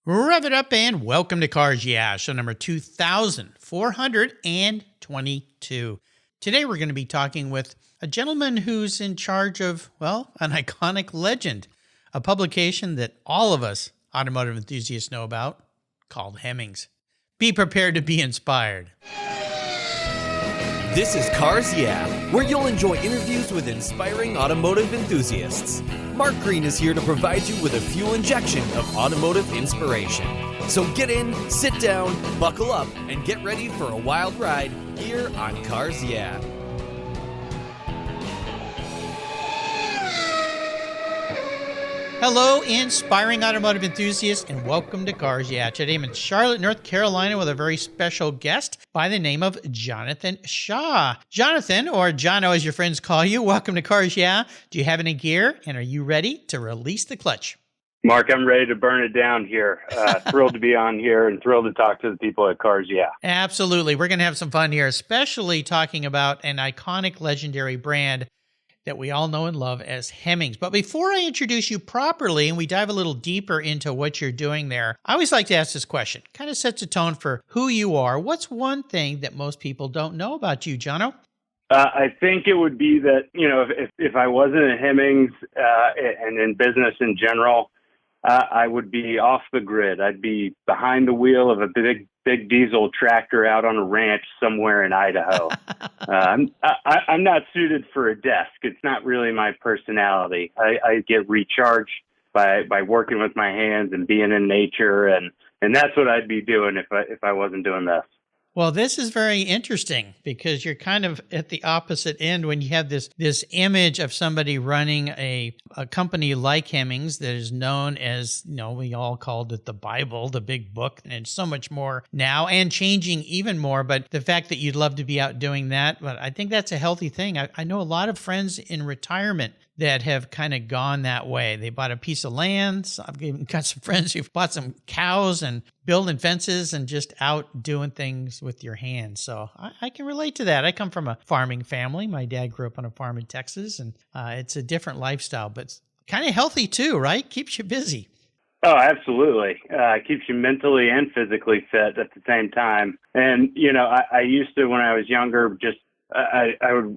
Rev it up and welcome to Cars Yeah, show number 2422. Today we're going to be talking with a gentleman who's in charge of, well, an iconic legend, a publication that all of us automotive enthusiasts know about, called Hemmings. Be prepared to be inspired. This is Cars Yeah, where you'll enjoy interviews with inspiring automotive enthusiasts. Mark Green is here to provide you with a fuel injection of automotive inspiration. So get in, sit down, buckle up, and get ready for a wild ride here on Cars Yeah. Hello, inspiring automotive enthusiasts, and welcome to Cars Yeah. Today I'm in Charlotte, North Carolina with a very special guest by the name of Jonathan Shaw. Jonathan, or Jono as your friends call you, welcome to Cars Yeah. Do you have any gear, and are you ready to release the clutch? Mark, I'm ready to burn it down here. Thrilled to be on here and thrilled to talk to the people at Cars Yeah. Absolutely. We're going to have some fun here, especially talking about an iconic, legendary brand that we all know and love as Hemmings. But before I introduce you properly and we dive a little deeper into what you're doing there, I always like to ask this question. Kind of sets a tone for who you are. What's one thing that most people don't know about you, Jono? I think it would be that, if I wasn't at Hemmings and in business in general, I would be off the grid. I'd be behind the wheel of a big diesel tractor out on a ranch somewhere in Idaho. I'm not suited for a desk. It's not really my personality. I get recharged by working with my hands and being in nature, and that's what I'd be doing if I wasn't doing this. Well, this is very interesting because you're kind of at the opposite end when you have this image of somebody running a company like Hemmings that is known as, we all called it the Bible, the big book, and so much more now and changing even more. But the fact that you'd love to be out doing that, but I think that's a healthy thing. I know a lot of friends in retirement that have kind of gone that way. They bought a piece of land. I've got some friends who've bought some cows and building fences and just out doing things with your hands. So I can relate to that. I come from a farming family. My dad grew up on a farm in Texas, and it's a different lifestyle, but it's kind of healthy too, right? Keeps you busy. Oh, absolutely. Keeps you mentally and physically fit at the same time. And, I used to, when I was younger, I would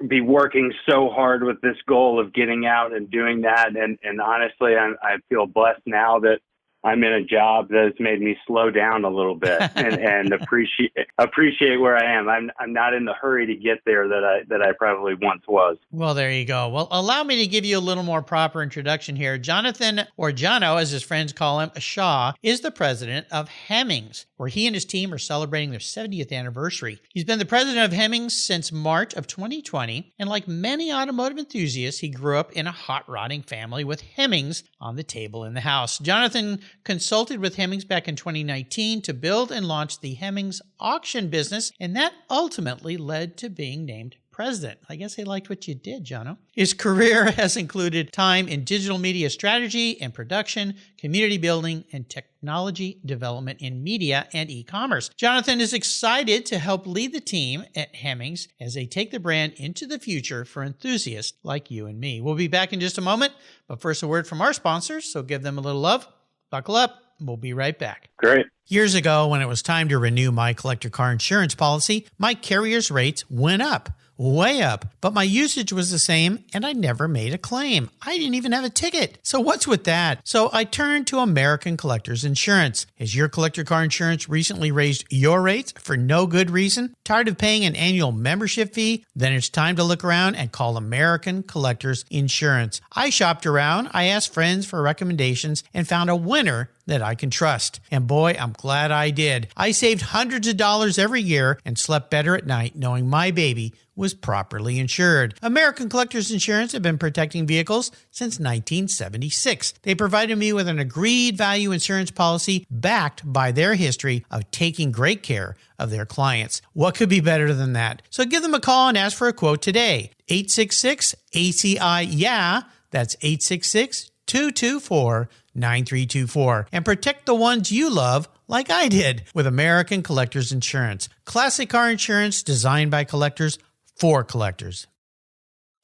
be working so hard with this goal of getting out and doing that. And honestly, I feel blessed now that I'm in a job that has made me slow down a little bit and appreciate where I am. I'm not in the hurry to get there that I probably once was. Well, there you go. Well, allow me to give you a little more proper introduction here. Jonathan, or Jono, as his friends call him, Shaw, is the president of Hemmings, where he and his team are celebrating their 70th anniversary. He's been the president of Hemmings since March of 2020, and like many automotive enthusiasts, he grew up in a hot rodding family with Hemmings on the table in the house. Jonathan consulted with Hemmings back in 2019 to build and launch the Hemmings Auction business, and that ultimately led to being named president. I guess they liked what you did, Jono. His career has included time in digital media strategy and production, community building, and technology development in media and e-commerce. Jonathan is excited to help lead the team at Hemmings as they take the brand into the future for enthusiasts like you and me. We'll be back in just a moment, but first a word from our sponsors, so give them a little love. Buckle up. We'll be right back. Great. Years ago, when it was time to renew my collector car insurance policy, my carrier's rates went up. Way up, but my usage was the same and I never made a claim. I didn't even have a ticket. So what's with that? So I turned to American Collectors Insurance. Has your collector car insurance recently raised your rates for no good reason? Tired of paying an annual membership fee? Then it's time to look around and call American Collectors Insurance. I shopped around, I asked friends for recommendations, and found a winner that I can trust. And boy, I'm glad I did. I saved hundreds of dollars every year and slept better at night knowing my baby was properly insured. American Collectors Insurance have been protecting vehicles since 1976. They provided me with an agreed value insurance policy backed by their history of taking great care of their clients. What could be better than that? So give them a call and ask for a quote today. 866-ACI-YEAH. That's 866-224-9324. And protect the ones you love like I did with American Collectors Insurance. Classic car insurance designed by collectors for collectors.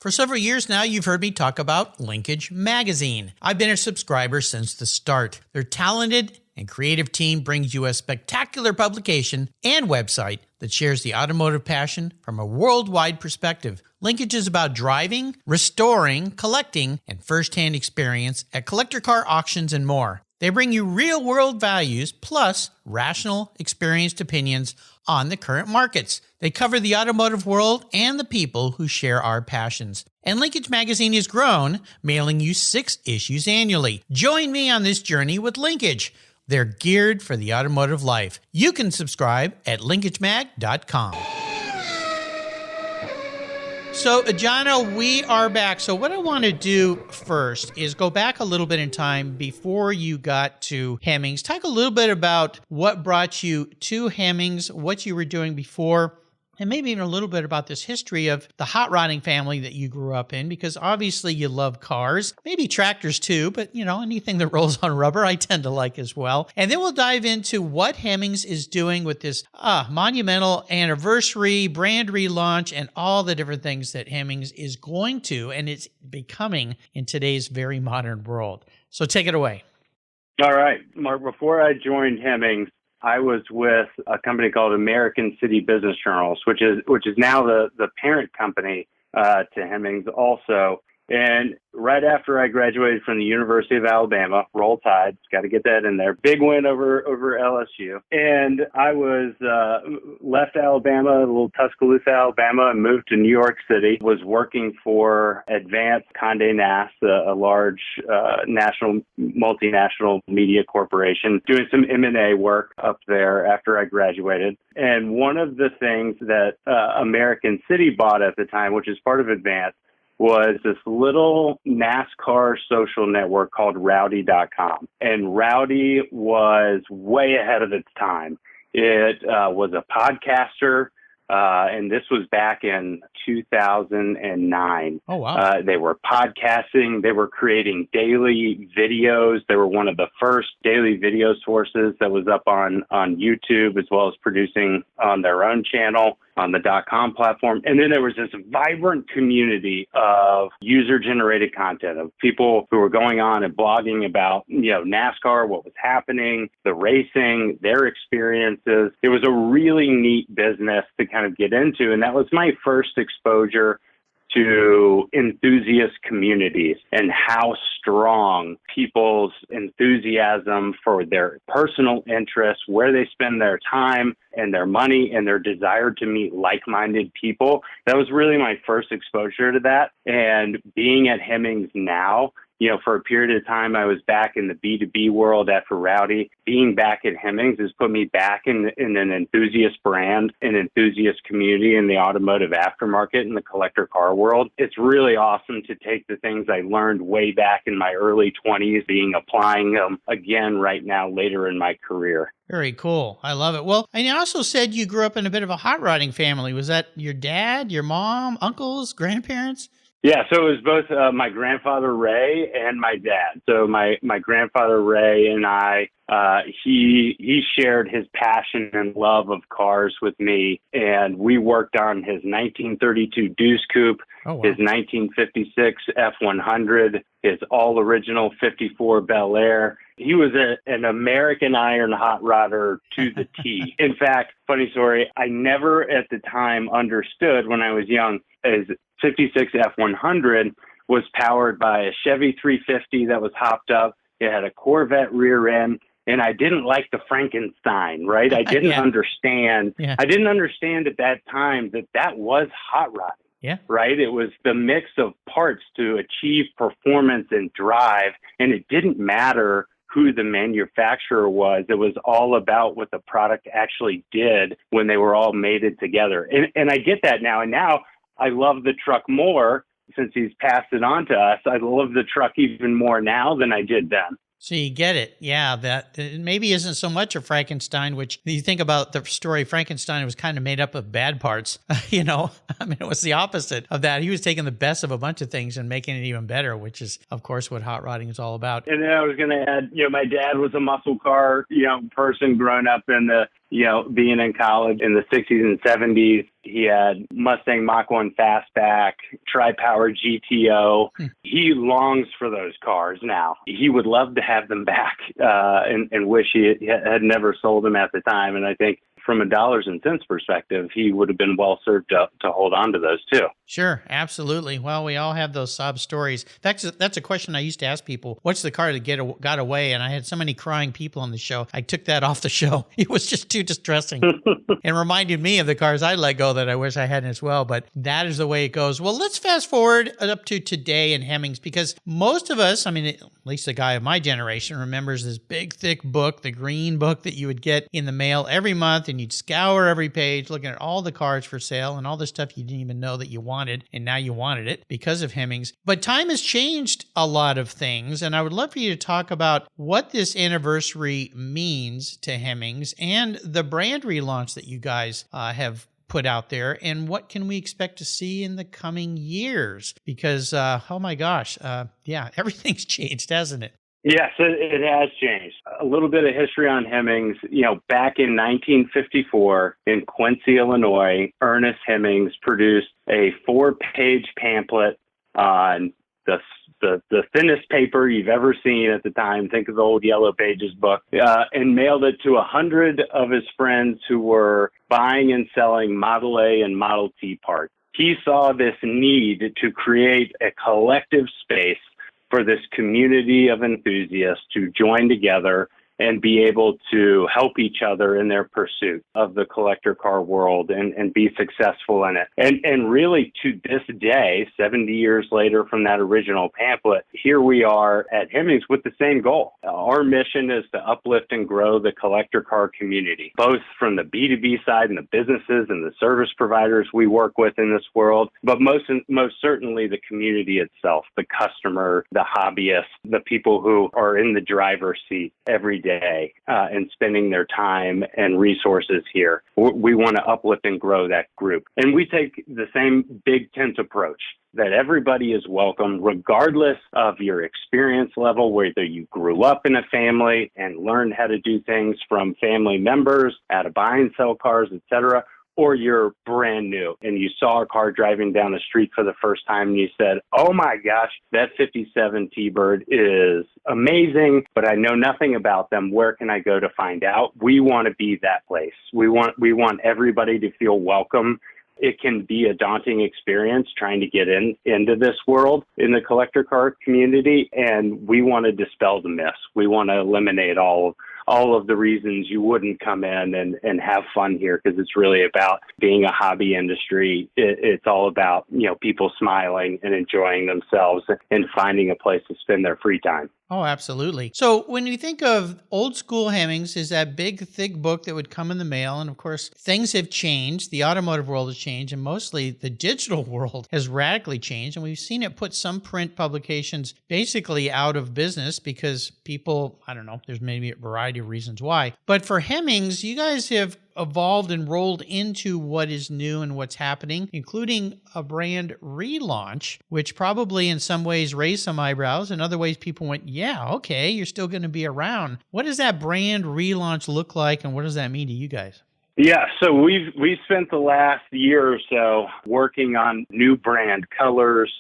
For several years now, you've heard me talk about Linkage Magazine. I've been a subscriber since the start. They're talented and creative team brings you a spectacular publication and website that shares the automotive passion from a worldwide perspective. Linkage is about driving, restoring, collecting, and first-hand experience at collector car auctions and more. They bring you real-world values plus rational, experienced opinions on the current markets. They cover the automotive world and the people who share our passions. And Linkage Magazine has grown, mailing you 6 issues annually. Join me on this journey with Linkage. They're geared for the automotive life. You can subscribe at linkagemag.com. So, Jono, we are back. So what I want to do first is go back a little bit in time before you got to Hemmings. Talk a little bit about what brought you to Hemmings, what you were doing before, and maybe even a little bit about this history of the hot rodding family that you grew up in, because obviously you love cars, maybe tractors too, but anything that rolls on rubber I tend to like as well. And then we'll dive into what Hemmings is doing with this monumental anniversary, brand relaunch, and all the different things that Hemmings is going to and it's becoming in today's very modern world. So take it away. All right, Mark, before I joined Hemmings, I was with a company called American City Business Journals, which is now the parent company to Hemmings also. And right after I graduated from the University of Alabama, Roll Tide, got to get that in there. Big win over LSU. And I was left Alabama, a little Tuscaloosa, Alabama, and moved to New York City. Was working for Advanced Condé Nast, a large multinational media corporation, doing some M&A work up there after I graduated. And one of the things that American City bought at the time, which is part of Advanced, was this little NASCAR social network called Rowdy.com. And Rowdy was way ahead of its time. It was a podcaster, and this was back in 2009. Oh, wow. They were podcasting. They were creating daily videos. They were one of the first daily video sources that was up on YouTube, as well as producing on their own channel on the .com platform. And then there was this vibrant community of user-generated content, of people who were going on and blogging about, NASCAR, what was happening, the racing, their experiences. It was a really neat business to kind of get into. And that was my first exposure to enthusiast communities and how strong people's enthusiasm for their personal interests, where they spend their time and their money and their desire to meet like-minded people. That was really my first exposure to that. And being at Hemmings now, for a period of time, I was back in the B2B world after Rowdy. Being back at Hemmings has put me back in an enthusiast brand, an enthusiast community in the automotive aftermarket and the collector car world. It's really awesome to take the things I learned way back in my early 20s, applying them again right now later in my career. Very cool. I love it. Well, and you also said you grew up in a bit of a hot rodding family. Was that your dad, your mom, uncles, grandparents? Yeah, so it was both my grandfather, Ray, and my dad. So my grandfather, Ray, and I, he shared his passion and love of cars with me, and we worked on his 1932 Deuce Coupe, oh, wow. his 1956 F100, his all-original 54 Bel Air. He was an American iron hot rodder to the T. In fact, funny story, I never at the time understood when I was young, as 56 F100 was powered by a Chevy 350 that was hopped up. It had a Corvette rear end, and I didn't like the Frankenstein, right? I didn't understand. Yeah. I didn't understand at that time that was hot rodding. Yeah. Right. It was the mix of parts to achieve performance and drive. And it didn't matter who the manufacturer was. It was all about what the product actually did when they were all mated together. And I get that now. And now I love the truck more since he's passed it on to us. I love the truck even more now than I did then. So you get it. Yeah, that maybe isn't so much a Frankenstein, which you think about the story, Frankenstein was kind of made up of bad parts, it was the opposite of that. He was taking the best of a bunch of things and making it even better, which is, of course, what hot rodding is all about. And then I was going to add, my dad was a muscle car, person growing up in the being in college in the 60s and 70s. He had Mustang Mach 1 Fastback, Tri-Power GTO. He longs for those cars now. He would love to have them back and wish he had never sold them at the time. And I think from a dollars and cents perspective, he would have been well served to hold on to those too. Sure, absolutely. Well, we all have those sob stories. That's a question I used to ask people. What's the car that got away? And I had so many crying people on the show. I took that off the show. It was just too distressing and reminded me of the cars I let go that I wish I hadn't as well. But that is the way it goes. Well, let's fast forward up to today in Hemmings, because most of us, I mean, at least the guy of my generation, remembers this big, thick book, the green book that you would get in the mail every month, and you'd scour every page looking at all the cars for sale and all the stuff you didn't even know that you wanted, and now you wanted it because of Hemmings. But time has changed a lot of things, and I would love for you to talk about what this anniversary means to Hemmings and the brand relaunch that you guys have put out there, and what can we expect to see in the coming years? Because, oh my gosh, everything's changed, hasn't it? Yes, it has changed. A little bit of history on Hemmings. Back in 1954 in Quincy, Illinois, Ernest Hemmings produced a 4-page pamphlet on the thinnest paper you've ever seen at the time. Think of the old Yellow Pages book, and mailed it to 100 of his friends who were buying and selling Model A and Model T parts. He saw this need to create a collective space for this community of enthusiasts to join together and be able to help each other in their pursuit of the collector car world and be successful in it. And really, to this day, 70 years later from that original pamphlet, here we are at Hemmings with the same goal. Our mission is to uplift and grow the collector car community, both from the B2B side and the businesses and the service providers we work with in this world, but most certainly the community itself, the customer, the hobbyists, the people who are in the driver's seat every day and spending their time and resources here. We want to uplift and grow that group. And we take the same big tent approach that everybody is welcome, regardless of your experience level, whether you grew up in a family and learned how to do things from family members, how to buy and sell cars, etc., or you're brand new and you saw a car driving down the street for the first time and you said, oh my gosh, that 57 T-Bird is amazing, but I know nothing about them. Where can I go to find out? We want to be that place. We want everybody to feel welcome. It can be a daunting experience trying to get into this world in the collector car community, and we want to dispel the myths. We want to eliminate all of the reasons you wouldn't come in and have fun here, because it's really about being a hobby industry. It's all about, people smiling and enjoying themselves and finding a place to spend their free time. Oh, absolutely. So when you think of old school Hemmings, is that big, thick book that would come in the mail. And of course, things have changed. The automotive world has changed, and mostly the digital world has radically changed. And we've seen it put some print publications basically out of business because people, I don't know, there's maybe a variety of reasons why. But for Hemmings, you guys have evolved and rolled into what is new and what's happening, including a brand relaunch, which probably in some ways raised some eyebrows. In other ways, people went, yeah, okay, you're still going to be around. What does that brand relaunch look like, and what does that mean to you guys? Yeah, so we've spent the last year or so working on new brand colors,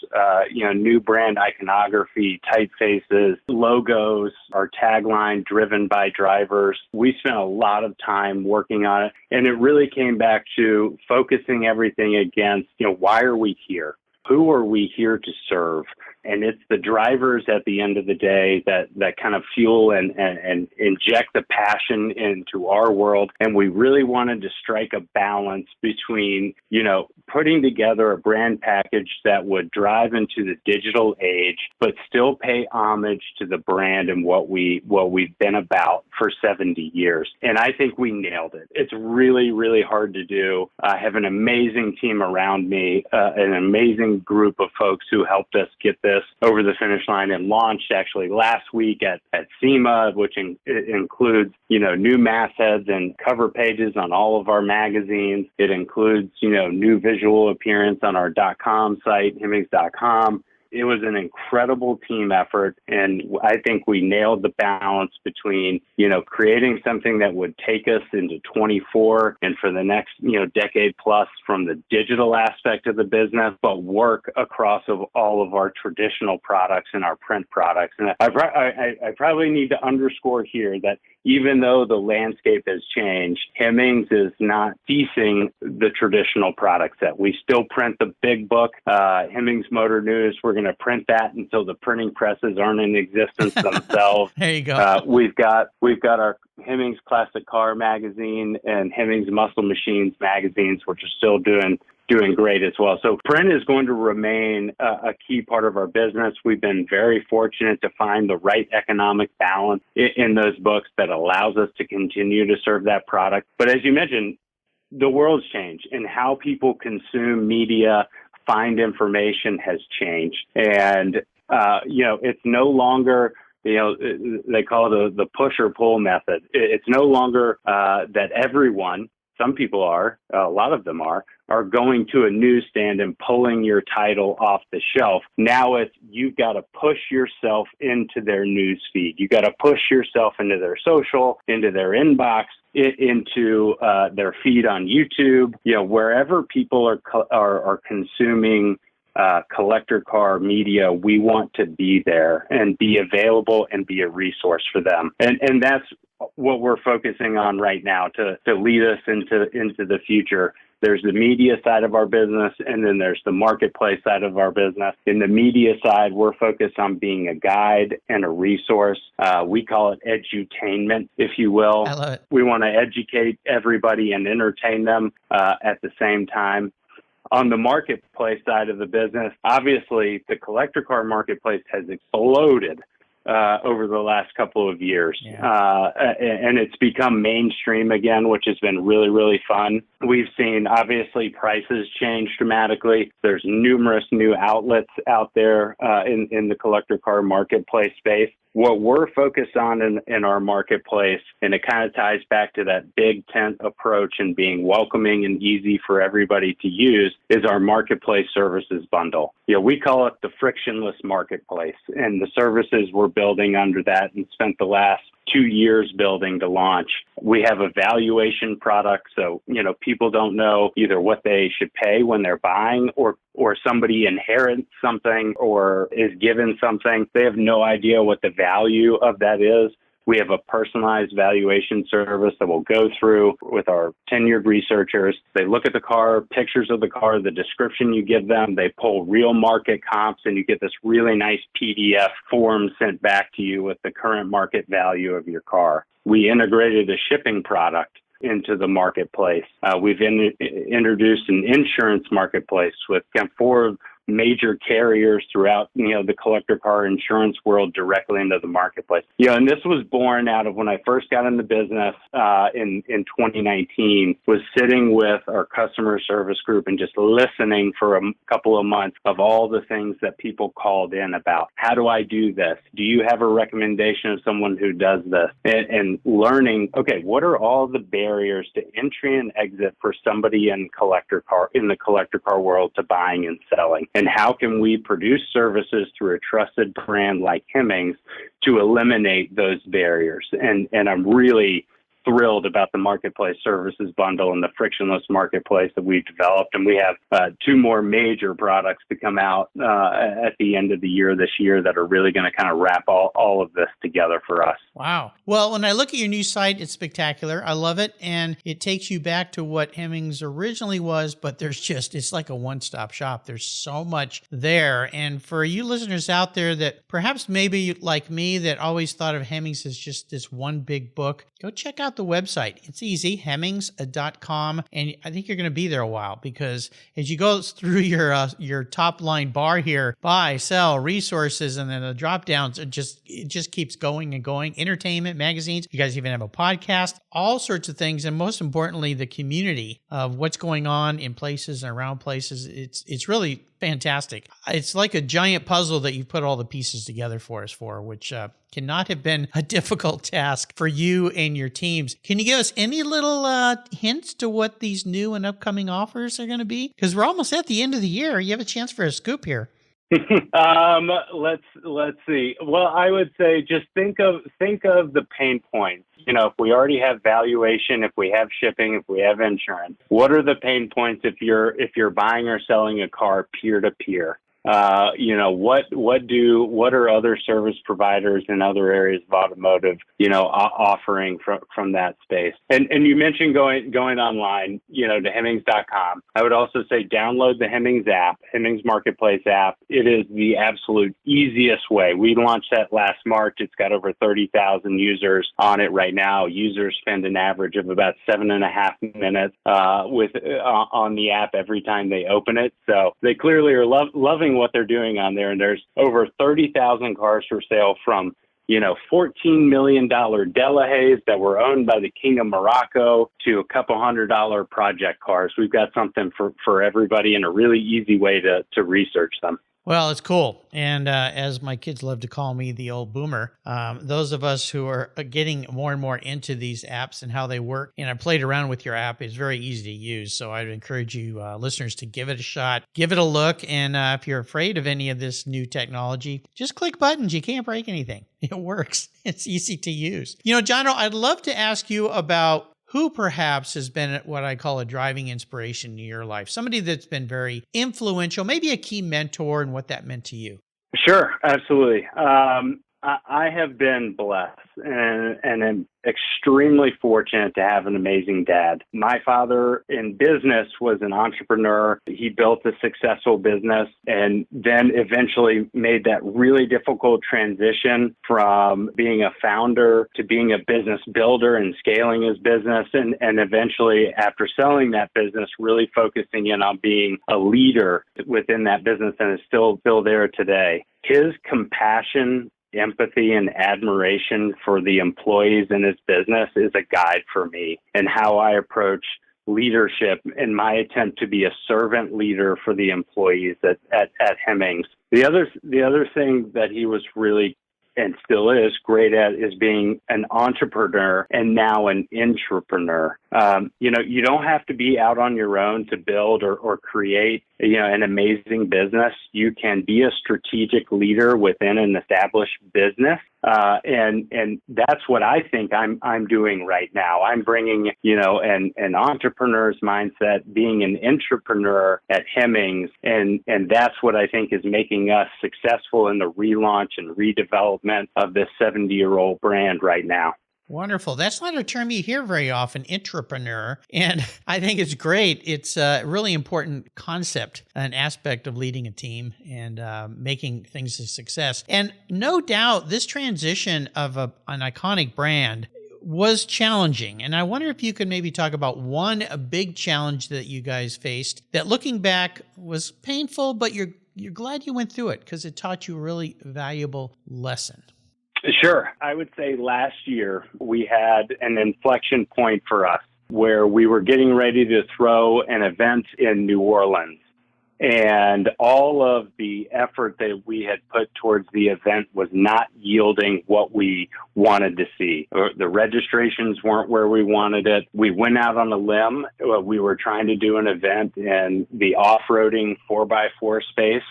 new brand iconography, typefaces, logos, our tagline, driven by drivers. We spent a lot of time working on it, and it really came back to focusing everything against, why are we here? Who are we here to serve? And it's the drivers at the end of the day that kind of fuel and inject the passion into our world. And we really wanted to strike a balance between, putting together a brand package that would drive into the digital age, but still pay homage to the brand and what we've been about for 70 years. And I think we nailed it. It's really, really hard to do. I have an amazing team around me, an amazing group of folks who helped us get this over the finish line and launched actually last week at SEMA, which includes, new mastheads and cover pages on all of our magazines. It includes, new visual appearance on our .com site, Hemmings.com. it was an incredible team effort. And I think we nailed the balance between, creating something that would take us into 24 and for the next, decade plus from the digital aspect of the business, but work across of all of our traditional products and our print products. And I probably need to underscore here that even though the landscape has changed, Hemmings is not ceasing the traditional product set. We still print the big book, Hemmings Motor News. We're going to print that until the printing presses aren't in existence themselves. There you go. We've got our Hemmings Classic Car magazine and Hemmings Muscle Machines magazines, which are still doing great as well. So print is going to remain a key part of our business. We've been very fortunate to find the right economic balance in those books that allows us to continue to serve that product. But as you mentioned, the world's changed and how people consume media, find information has changed. And, it's no longer, they call it the push or pull method. It's no longer that everyone, some people are, a lot of them are going to a newsstand and pulling your title off the shelf. Now it's, you've got to push yourself into their news feed. You got to push yourself into their social, into their inbox, into their feed on YouTube, wherever people are consuming collector car media, we want to be there and be available and be a resource for them. And that's what we're focusing on right now to lead us into the future. There's the media side of our business, and then there's the marketplace side of our business. In the media side, we're focused on being a guide and a resource. We call it edutainment, if you will. I love it. We want to educate everybody and entertain them at the same time. On the marketplace side of the business, obviously, the collector car marketplace has exploded over the last couple of years. Yeah. And it's become mainstream again, which has been really, really fun. We've seen, obviously, prices change dramatically. There's numerous new outlets out there in the collector car marketplace space. What we're focused on in our marketplace, and it kind of ties back to that big tent approach and being welcoming and easy for everybody to use, is our marketplace services bundle. We call it the frictionless marketplace, and the services we're building under that and spent the last 2 years building to launch. We have a valuation product, so people don't know either what they should pay when they're buying, or somebody inherits something or is given something. They have no idea what the value of that is. We have a personalized valuation service that will go through with our tenured researchers. They look at the car, pictures of the car, the description you give them. They pull real market comps, and you get this really nice PDF form sent back to you with the current market value of your car. We integrated a shipping product into the marketplace. We've introduced an insurance marketplace with 4 major carriers throughout, the collector car insurance world directly into the marketplace. And this was born out of when I first got in the business in 2019, was sitting with our customer service group and just listening for a couple of months of all the things that people called in about. How do I do this? Do you have a recommendation of someone who does this? And learning, okay, what are all the barriers to entry and exit for somebody in the collector car world to buying and selling? And how can we produce services through a trusted brand like Hemmings to eliminate those barriers? And I'm really thrilled about the marketplace services bundle and the frictionless marketplace that we've developed. And we have 2 more major products to come out at the end of the year this year that are really going to kind of wrap all of this together for us. Wow. Well, when I look at your new site, it's spectacular. I love it. And it takes you back to what Hemmings originally was, but it's like a one-stop shop. There's so much there. And for you listeners out there that perhaps maybe like me that always thought of Hemmings as just this one big book, go check out the website. It's easy, hemmings.com. And I think you're going to be there a while, because as you go through your top line bar here, buy, sell, resources, and then the drop downs, it just keeps going and going. Entertainment, magazines. You guys even have a podcast, all sorts of things. And most importantly, the community of what's going on in places and around places. It's really fantastic. It's like a giant puzzle that you put all the pieces together for us which cannot have been a difficult task for you and your teams. Can you give us any little hints to what these new and upcoming offers are going to be? Because we're almost at the end of the year. You have a chance for a scoop here. Let's see. Well, I would say just think of the pain points. If we already have valuation, if we have shipping, if we have insurance, what are the pain points if you're buying or selling a car peer to peer? What are other service providers in other areas of automotive, offering from that space? And you mentioned going online, to Hemmings.com. I would also say download the Hemmings app, Hemmings Marketplace app. It is the absolute easiest way. We launched that last March. It's got over 30,000 users on it right now. Users spend an average of about 7.5 minutes on the app every time they open it. So they clearly are loving what they're doing on there. And there's over 30,000 cars for sale from, $14 million Delahaye's that were owned by the King of Morocco to a couple $100 project cars. We've got something for everybody and a really easy way to research them. Well, it's cool. And as my kids love to call me, the old boomer, those of us who are getting more and more into these apps and how they work, and I played around with your app, it's very easy to use. So I'd encourage you listeners to give it a shot, give it a look. And if you're afraid of any of this new technology, just click buttons. You can't break anything. It works. It's easy to use. Jono, I'd love to ask you about who perhaps has been what I call a driving inspiration in your life, somebody that's been very influential, maybe a key mentor, and what that meant to you. Sure, absolutely. I have been blessed and am extremely fortunate to have an amazing dad. My father in business was an entrepreneur. He built a successful business and then eventually made that really difficult transition from being a founder to being a business builder and scaling his business. And eventually, after selling that business, really focusing in on being a leader within that business, and is still there today. His compassion, empathy, and admiration for the employees in his business is a guide for me and how I approach leadership in my attempt to be a servant leader for the employees at Hemmings. The other thing that he was really and still is great at is being an entrepreneur and now an intrapreneur. You don't have to be out on your own to build or create, an amazing business. You can be a strategic leader within an established business. And that's what I think I'm doing right now. I'm bringing, an entrepreneur's mindset, being an entrepreneur at Hemmings. And that's what I think is making us successful in the relaunch and redevelopment of this 70-year-old brand right now. Wonderful. That's not a term you hear very often, intrapreneur. And I think it's great. It's a really important concept, an aspect of leading a team and making things a success. And no doubt this transition of an iconic brand was challenging. And I wonder if you could maybe talk about one big challenge that you guys faced that looking back was painful, but you're glad you went through it because it taught you a really valuable lesson. Sure. I would say last year we had an inflection point for us where we were getting ready to throw an event in New Orleans. And all of the effort that we had put towards the event was not yielding what we wanted to see. The registrations weren't where we wanted it. We went out on a limb. We were trying to do an event in the off-roading 4x4 space.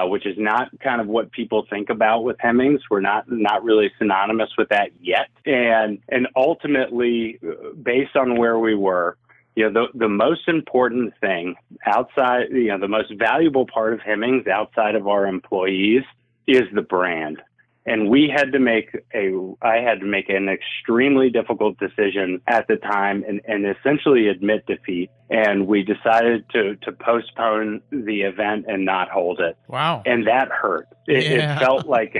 Which is not kind of what people think about with Hemmings. We're not really synonymous with that yet. And ultimately, based on where we were, the most important thing outside, the most valuable part of Hemmings outside of our employees is the brand. And I had to make an extremely difficult decision at the time and essentially admit defeat. And we decided to postpone the event and not hold it. Wow. And that hurt. It felt like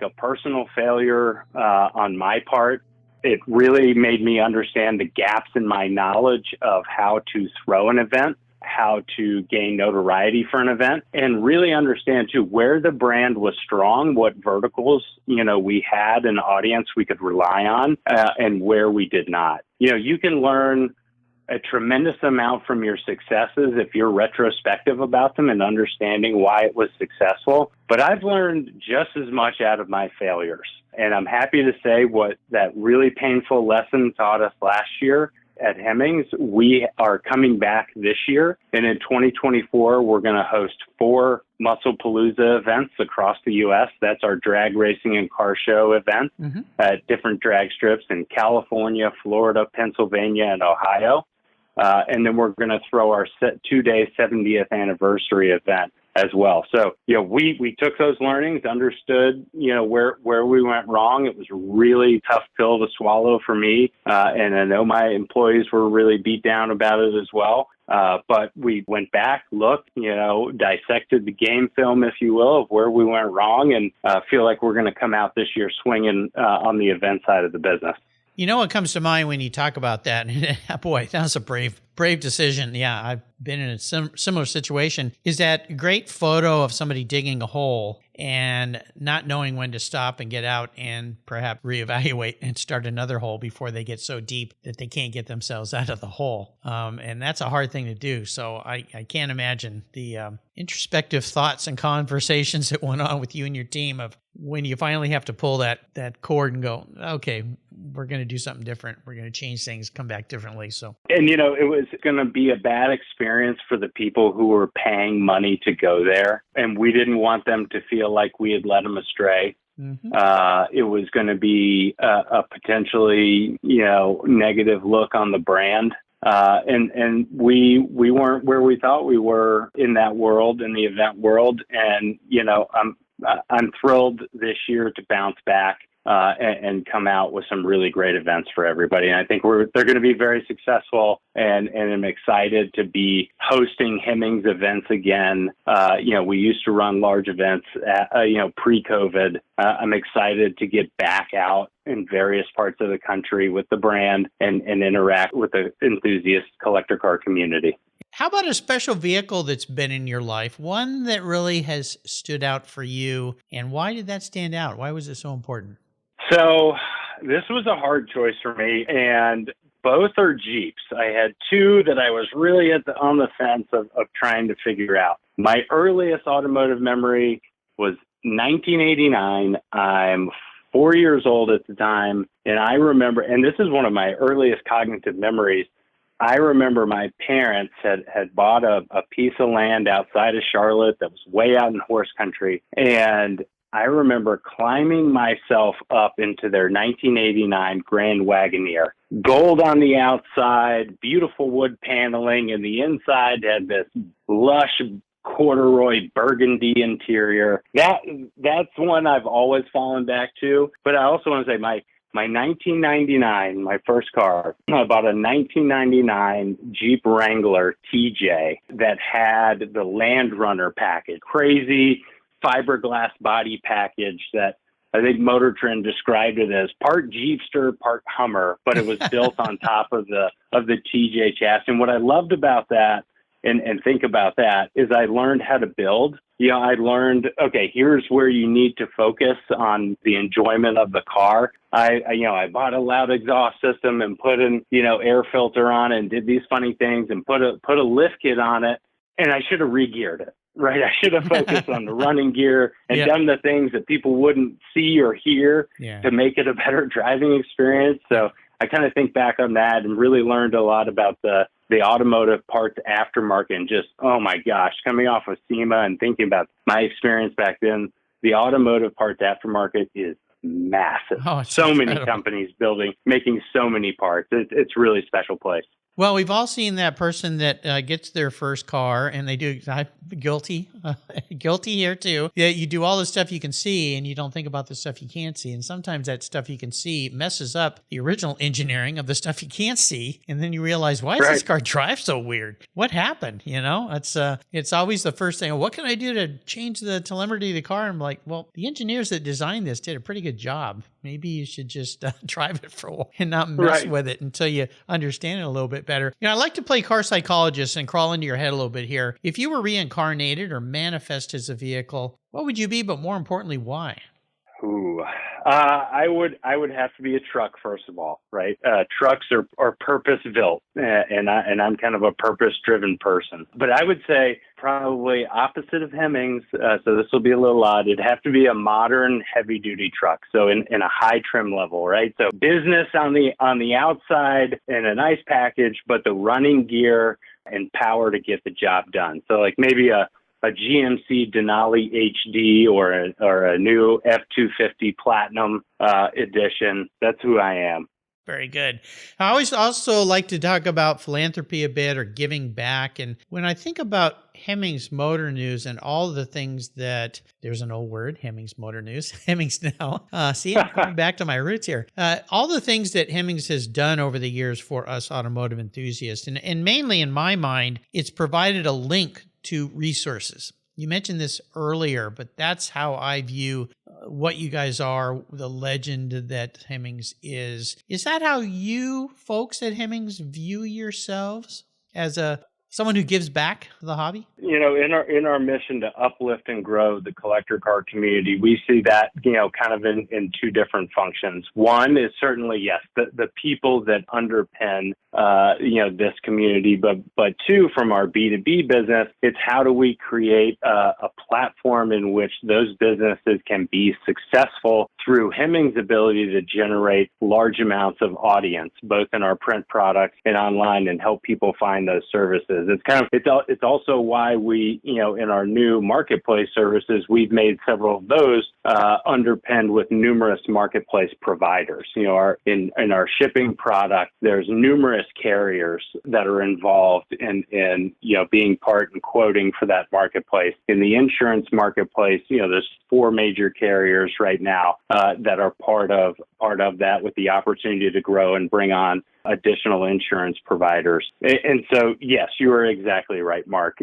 a personal failure on my part. It really made me understand the gaps in my knowledge of how to throw an event, how to gain notoriety for an event, and really understand too where the brand was strong, what verticals, we had an audience we could rely on, and where we did not. You can learn a tremendous amount from your successes if you're retrospective about them and understanding why it was successful. But I've learned just as much out of my failures. And I'm happy to say what that really painful lesson taught us last year at Hemmings, we are coming back this year. And in 2024, we're going to host 4 Muscle Palooza events across the U.S. That's our drag racing and car show event at different drag strips in California, Florida, Pennsylvania, and Ohio. And then we're going to throw our 2-day 70th anniversary event as well. So, we took those learnings, understood, where we went wrong. It was a really tough pill to swallow for me. And I know my employees were really beat down about it as well. But we went back, looked, dissected the game film, if you will, of where we went wrong, and feel like we're going to come out this year swinging on the event side of the business. You know what comes to mind when you talk about that? Boy, that was a brave decision. Yeah, I've been in a similar situation. Is that great photo of somebody digging a hole and not knowing when to stop and get out and perhaps reevaluate and start another hole before they get so deep that they can't get themselves out of the hole. And that's a hard thing to do. So I can't imagine the introspective thoughts and conversations that went on with you and your team of when you finally have to pull that cord and go, okay, we're going to do something different. We're going to change things, come back differently. So, and it was going to be a bad experience for the people who were paying money to go there. And we didn't want them to feel like we had led them astray. It was going to be a potentially, negative look on the brand. And we weren't where we thought we were in that world, in the event world. And, I'm thrilled this year to bounce back and come out with some really great events for everybody. And I think they're going to be very successful, and I'm excited to be hosting Hemmings events again. We used to run large events, pre-COVID. I'm excited to get back out in various parts of the country with the brand and interact with the enthusiast collector car community. How about a special vehicle that's been in your life, one that really has stood out for you, and why did that stand out? Why was it so important? So this was a hard choice for me, and both are Jeeps. I had 2 that I was really on the fence of trying to figure out. My earliest automotive memory was 1989. I'm 4 years old at the time, and I remember, and this is one of my earliest cognitive memories, I remember my parents had bought a piece of land outside of Charlotte that was way out in horse country. And I remember climbing myself up into their 1989 Grand Wagoneer. Gold on the outside, beautiful wood paneling, and the inside had this lush corduroy burgundy interior. That's one I've always fallen back to. But I also want to say my 1999, my first car, I bought a 1999 Jeep Wrangler TJ that had the Land Runner package, crazy fiberglass body package that I think Motor Trend described it as part Jeepster, part Hummer, but it was built on top of the TJ chassis. And what I loved about that and think about that is I learned how to build. I learned, okay, here's where you need to focus on the enjoyment of the car. I bought a loud exhaust system and put an, air filter on it and did these funny things and put a lift kit on it. And I should have re-geared it, right? I should have focused on the running gear and done the things that people wouldn't see or hear to make it a better driving experience. So I kind of think back on that and really learned a lot about the automotive parts aftermarket, and just, oh my gosh, coming off of SEMA and thinking about my experience back then, the automotive parts aftermarket is massive. Oh, it's so incredible. Many companies making so many parts. It's a really special place. Well, we've all seen that person that gets their first car, and they do. I'm guilty here too. Yeah, you do all the stuff you can see, and you don't think about the stuff you can't see. And sometimes that stuff you can see messes up the original engineering of the stuff you can't see, and then you realize, why does this car drive so weird? What happened? It's always the first thing. What can I do to change the telemetry of the car? I'm like, well, the engineers that designed this did a pretty good job. Maybe you should just drive it for a while and not mess with it until you understand it a little bit better. I like to play car psychologist and crawl into your head a little bit here. If you were reincarnated or manifest as a vehicle, what would you be? But more importantly, why? Ooh, I would have to be a truck first of all, right? Trucks are purpose built, and I'm kind of a purpose driven person. But I would say probably opposite of Hemmings. So this will be a little odd. It'd have to be a modern heavy duty truck, so in a high trim level, right? So business on the outside and a nice package, but the running gear and power to get the job done. So like maybe a GMC Denali HD or a new F-250 Platinum edition. That's who I am. Very good. I always also like to talk about philanthropy a bit or giving back. And when I think about Hemmings Motor News and all the things that, there's an old word, Hemmings Motor News, Hemmings now. See, I'm coming back to my roots here. All the things that Hemmings has done over the years for us automotive enthusiasts. And mainly in my mind, it's provided a link to resources. You mentioned this earlier, but that's how I view what you guys are, the legend that Hemmings is. Is that how you folks at Hemmings view yourselves as someone who gives back to the hobby? You know, in our mission to uplift and grow the collector car community, we see that, kind of in two different functions. One is certainly, yes, the people that underpin, this community, but two, from our B2B business, it's how do we create a platform in which those businesses can be successful through Hemmings' ability to generate large amounts of audience, both in our print products and online, and help people find those services. It's also why we, in our new marketplace services, we've made several of those underpinned with numerous marketplace providers. In our shipping product, there's numerous carriers that are involved in being part and quoting for that marketplace. In the insurance marketplace, there's 4 major carriers right now that are part of that, with the opportunity to grow and bring on additional insurance providers. And so, yes, you are exactly right, Mark.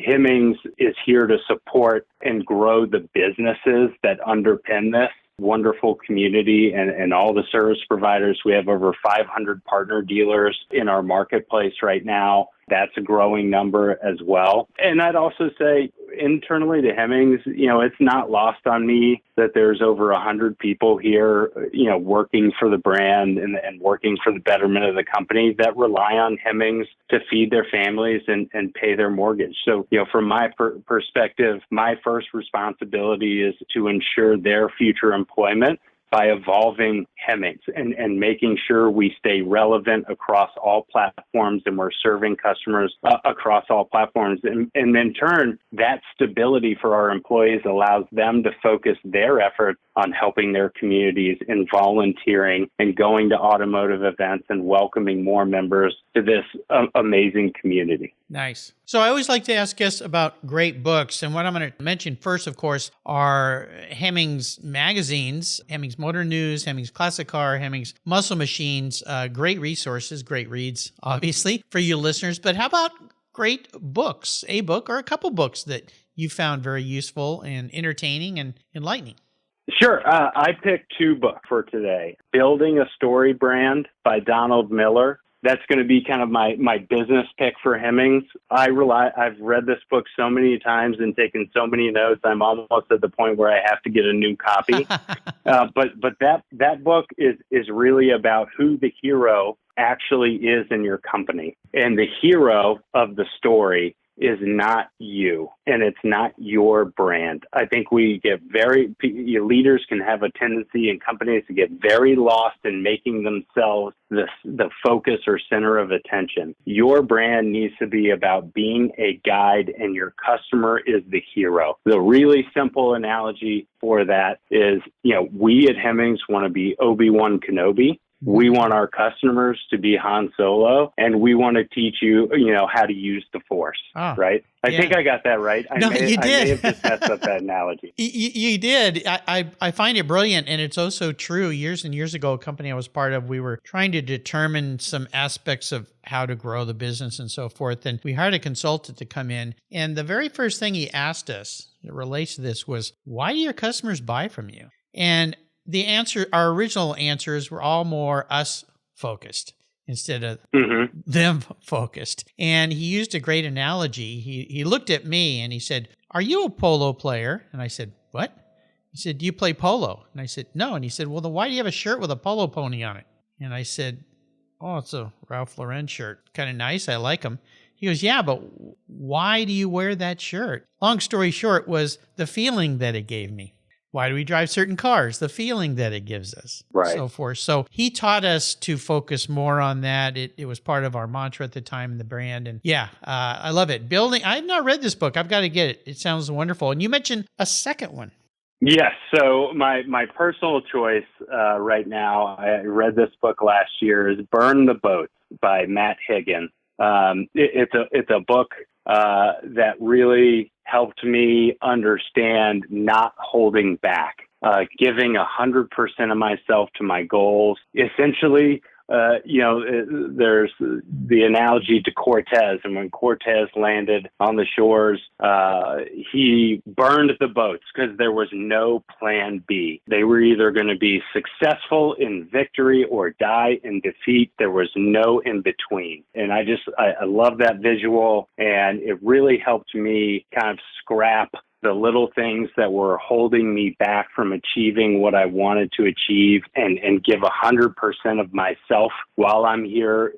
Hemmings is here to support and grow the businesses that underpin this wonderful community and all the service providers. We have over 500 partner dealers in our marketplace right now. That's a growing number as well. And I'd also say internally to Hemmings, it's not lost on me that there's over 100 people here, working for the brand and working for the betterment of the company that rely on Hemmings to feed their families and pay their mortgage. So, from my perspective, my first responsibility is to ensure their future employment by evolving Hemmings and making sure we stay relevant across all platforms and we're serving customers across all platforms. And in turn, that stability for our employees allows them to focus their efforts on helping their communities and volunteering and going to automotive events and welcoming more members to this amazing community. Nice. So I always like to ask guests about great books. And what I'm going to mention first, of course, are Hemmings magazines, Hemmings Motor News, Hemmings Classic Car, Hemmings Muscle Machines. Great resources, great reads, obviously, for you listeners. But how about great books, a book or a couple books that you found very useful and entertaining and enlightening? Sure. I picked 2 books for today. Building a Story Brand by Donald Miller. That's going to be kind of my business pick for Hemmings. I've read this book so many times and taken so many notes. I'm almost at the point where I have to get a new copy. But that book is really about who the hero actually is in your company. And the hero of the story is not you, and it's not your brand. I think leaders can have a tendency in companies to get very lost in making themselves the focus or center of attention. Your brand needs to be about being a guide, and your customer is the hero. The really simple analogy for that is, we at Hemmings want to be Obi-Wan Kenobi. We want our customers to be Han Solo, and we want to teach you, how to use the Force, right? I think I got that right. You did. I may have just messed up that analogy. You did. I find it brilliant, and it's also true. Years and years ago, a company I was part of, we were trying to determine some aspects of how to grow the business and so forth, and we hired a consultant to come in, and the very first thing he asked us that relates to this was, why do your customers buy from you? And the answer, our original answers were all more us focused instead of them focused. And he used a great analogy. He looked at me and he said, "Are you a polo player?" And I said, "What?" He said, do you play polo? And I said, no. And he said, well, then why do you have a shirt with a polo pony on it? And I said, oh, it's a Ralph Lauren shirt. Kind of nice. I like them. He goes, yeah, but why do you wear that shirt? Long story short was the feeling that it gave me. Why do we drive certain cars? The feeling that it gives us. Right. So forth. So he taught us to focus more on that. It was part of our mantra at the time in the brand. And yeah, I love it. Building. I've not read this book. I've got to get it. It sounds wonderful. And you mentioned a second one. Yes. So my personal choice right now, I read this book last year, is Burn the Boats by Matt Higgin. It's a book that really helped me understand not holding back, giving 100% of myself to my goals. Essentially, there's the analogy to Cortez, and when Cortez landed on the shores, he burned the boats because there was no plan B. They were either going to be successful in victory or die in defeat. There was no in between. And I love that visual, and it really helped me kind of scrap the little things that were holding me back from achieving what I wanted to achieve, and give 100% of myself while I'm here,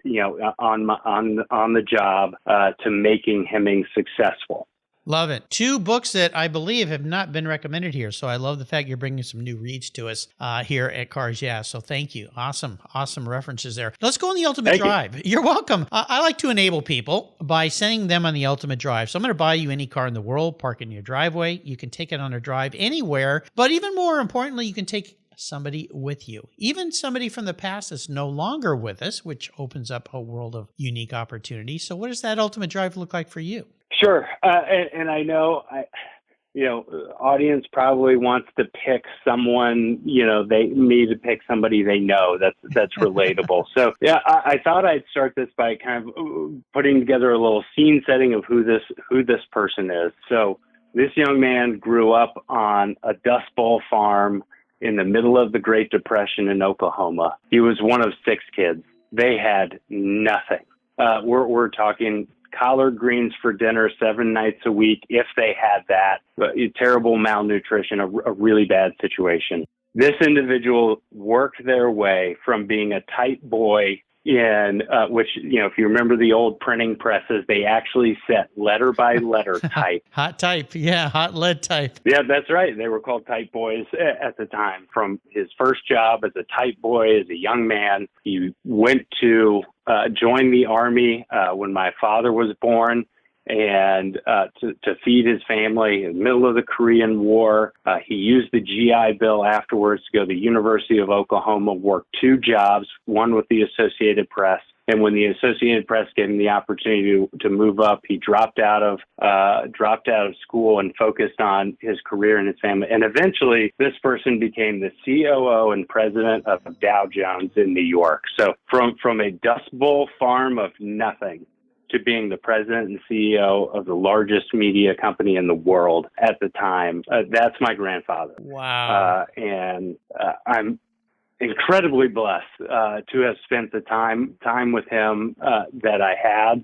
on the job, to making Hemmings successful. Love it. 2 books that I believe have not been recommended here. So I love the fact you're bringing some new reads to us here at Cars Yeah. So thank you. Awesome references there. Let's go on the Ultimate Drive. You're welcome. I like to enable people by sending them on the Ultimate Drive. So I'm going to buy you any car in the world, park it in your driveway. You can take it on a drive anywhere. But even more importantly, you can take somebody with you, even somebody from the past that's no longer with us, which opens up a world of unique opportunities. So what does that Ultimate Drive look like for you? Sure. And I know, audience probably wants to pick someone, me to pick somebody they know that's relatable. So yeah, I thought I'd start this by kind of putting together a little scene setting of who this person is. So this young man grew up on a Dust Bowl farm in the middle of the Great Depression in Oklahoma. He was one of 6 kids. They had nothing. We're talking collard greens for dinner 7 nights a week, if they had that. Terrible malnutrition, a really bad situation. This individual worked their way from being a tight boy in which, if you remember the old printing presses, they actually set letter by letter type. Hot type. Yeah, hot lead type. Yeah, that's right. They were called type boys at the time. From his first job as a type boy, as a young man, he went to join the Army when my father was born, and to feed his family in the middle of the Korean War. He used the GI Bill afterwards to go to the University of Oklahoma, work 2 jobs, one with the Associated Press. And when the Associated Press gave him the opportunity to move up, he dropped out of school and focused on his career and his family. And eventually, this person became the COO and president of Dow Jones in New York. So from a Dust Bowl farm of nothing to being the president and CEO of the largest media company in the world at the time. That's my grandfather. Wow. And I'm incredibly blessed to have spent the time with him that I had.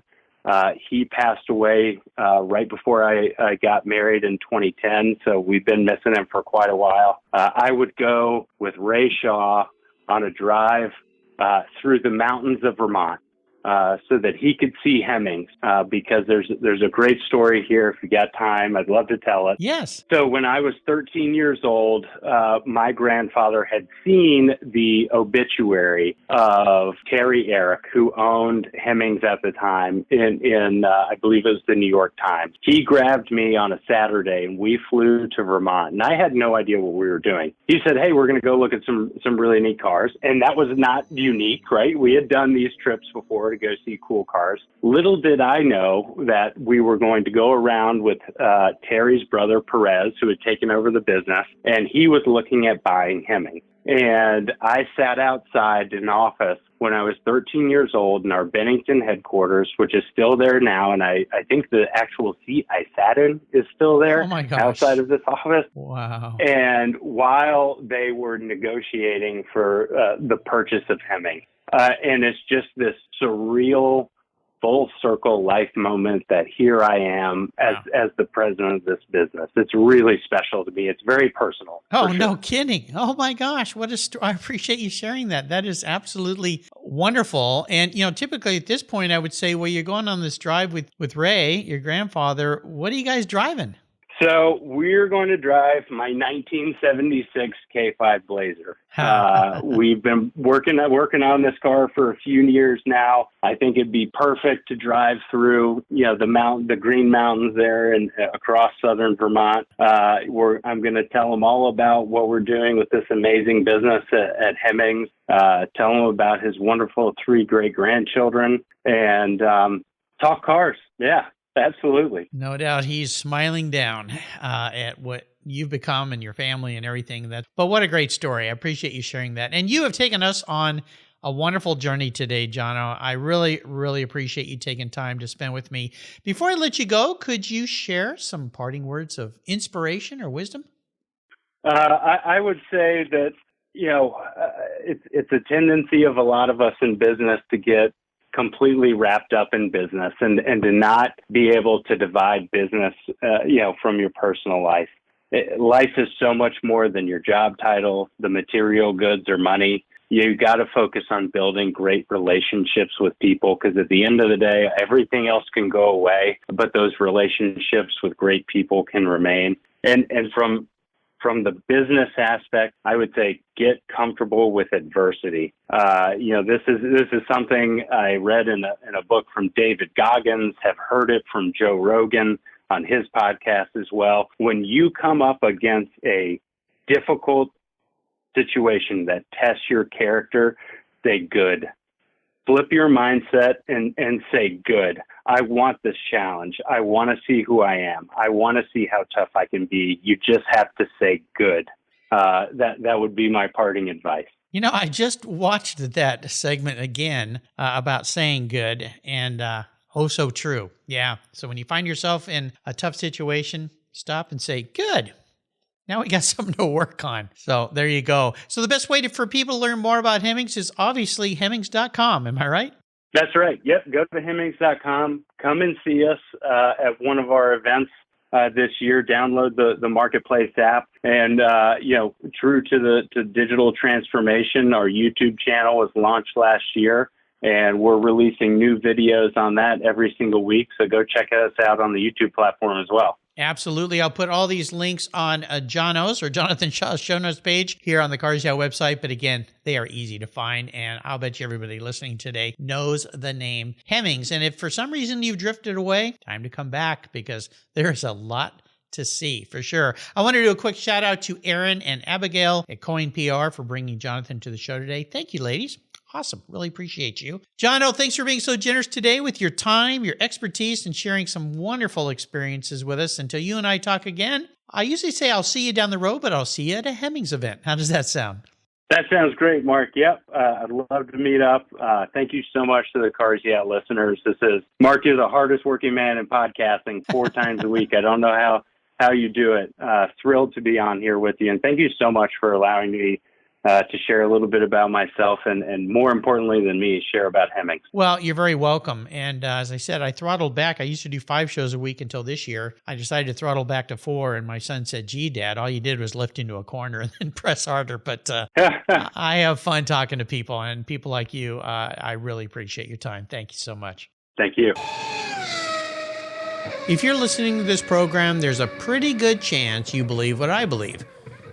He passed away right before I got married in 2010, so we've been missing him for quite a while. I would go with Ray Shaw on a drive through the mountains of Vermont, so that he could see Hemmings, because there's a great story here. If you got time, I'd love to tell it. Yes. So when I was 13 years old, my grandfather had seen the obituary of Terry Eric, who owned Hemmings at the time in I believe it was the New York Times. He grabbed me on a Saturday and we flew to Vermont, and I had no idea what we were doing. He said, "Hey, we're going to go look at some really neat cars." And that was not unique, right? We had done these trips before to go see cool cars. Little did I know that we were going to go around with Terry's brother, Perez, who had taken over the business, and he was looking at buying Hemmings. And I sat outside an office when I was 13 years old in our Bennington headquarters, which is still there now. And I think the actual seat I sat in is still there. Oh my gosh. Outside of this office. Wow. And while they were negotiating for the purchase of Hemmings, and it's just this surreal full circle life moment that here I am as the president of this business. It's really special to me. It's very personal. Oh, for no sure. kidding. Oh my gosh. What a story. I appreciate you sharing that. That is absolutely wonderful. And, typically at this point, I would say, well, you're going on this drive with Ray, your grandfather. What are you guys driving? So we're going to drive my 1976 K5 Blazer. We've been working on this car for a few years now. I think it'd be perfect to drive through, the Green Mountains there and across southern Vermont. I'm going to tell them all about what we're doing with this amazing business at Hemmings. Tell them about his wonderful 3 great grandchildren and talk cars. Yeah. Absolutely. No doubt he's smiling down at what you've become and your family and everything. But what a great story. I appreciate you sharing that. And you have taken us on a wonderful journey today, Jono. I really, really appreciate you taking time to spend with me. Before I let you go, could you share some parting words of inspiration or wisdom? I would say that, it's a tendency of a lot of us in business to get completely wrapped up in business and to not be able to divide business, from your personal life. Life is so much more than your job title, the material goods or money. You got to focus on building great relationships with people because at the end of the day, everything else can go away, but those relationships with great people can remain. And from the business aspect, I would say get comfortable with adversity. This is something I read in a book from David Goggins, have heard it from Joe Rogan on his podcast as well. When you come up against a difficult situation that tests your character, say good. Flip your mindset and say good. I want this challenge. I want to see who I am. I want to see how tough I can be. You just have to say good. That would be my parting advice. I just watched that segment again about saying good, and so true. Yeah. So when you find yourself in a tough situation, stop and say good. Now we got something to work on. So there you go. So the best way for people to learn more about Hemmings is obviously Hemmings.com. Am I right? That's right. Yep. Go to Hemmings.com. Come and see us at one of our events this year. Download the Marketplace app. And, true to the digital transformation, our YouTube channel was launched last year. And we're releasing new videos on that every single week. So go check us out on the YouTube platform as well. Absolutely. I'll put all these links on Jono's or Jonathan Shaw's show notes page here on the Cars Yeah website. But again, they are easy to find. And I'll bet you everybody listening today knows the name Hemmings. And if for some reason you've drifted away, time to come back because there's a lot to see for sure. I want to do a quick shout out to Aaron and Abigail at Coin PR for bringing Jonathan to the show today. Thank you, ladies. Awesome. Really appreciate you. Jono, thanks for being so generous today with your time, your expertise, and sharing some wonderful experiences with us. Until you and I talk again, I usually say I'll see you down the road, but I'll see you at a Hemmings event. How does that sound? That sounds great, Mark. Yep. I'd love to meet up. Thank you so much to the Cars Yeah listeners. Mark is the hardest working man in podcasting 4 times a week. I don't know how you do it. Thrilled to be on here with you. And thank you so much for allowing me to share a little bit about myself and more importantly than me, share about Hemmings. Well, you're very welcome. And as I said, I throttled back. I used to do 5 shows a week until this year. I decided to throttle back to 4, and my son said, gee, Dad, all you did was lift into a corner and then press harder. But I have fun talking to people, and people like you, I really appreciate your time. Thank you so much. Thank you. If you're listening to this program, there's a pretty good chance you believe what I believe,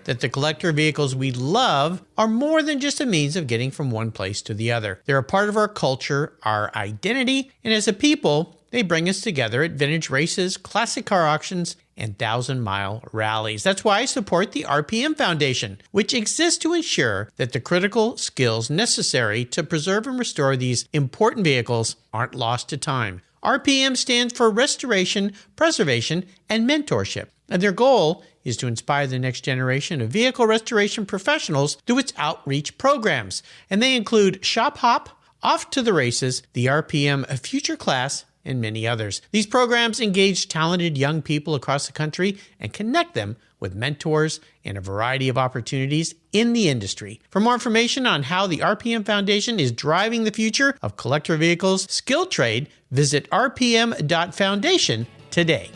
that the collector vehicles we love are more than just a means of getting from one place to the other. They're a part of our culture, our identity, and as a people, they bring us together at vintage races, classic car auctions, and 1,000-mile rallies. That's why I support the RPM Foundation, which exists to ensure that the critical skills necessary to preserve and restore these important vehicles aren't lost to time. RPM stands for Restoration, Preservation, and Mentorship, and their goal is to inspire the next generation of vehicle restoration professionals through its outreach programs. And they include Shop Hop, Off to the Races, the RPM Future Class, and many others. These programs engage talented young people across the country and connect them with with mentors and a variety of opportunities in the industry. For more information on how the RPM Foundation is driving the future of collector vehicles skill trade, visit rpm.foundation today.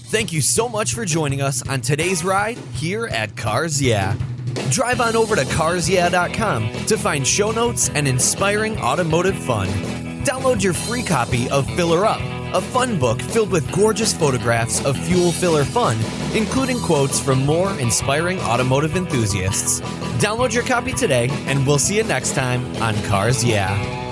Thank you so much for joining us on today's ride here at Cars Yeah. Drive on over to carsyeah.com to find show notes and inspiring automotive fun. Download your free copy of Filler Up, a fun book filled with gorgeous photographs of fuel filler fun, including quotes from more inspiring automotive enthusiasts. Download your copy today, and we'll see you next time on Cars Yeah.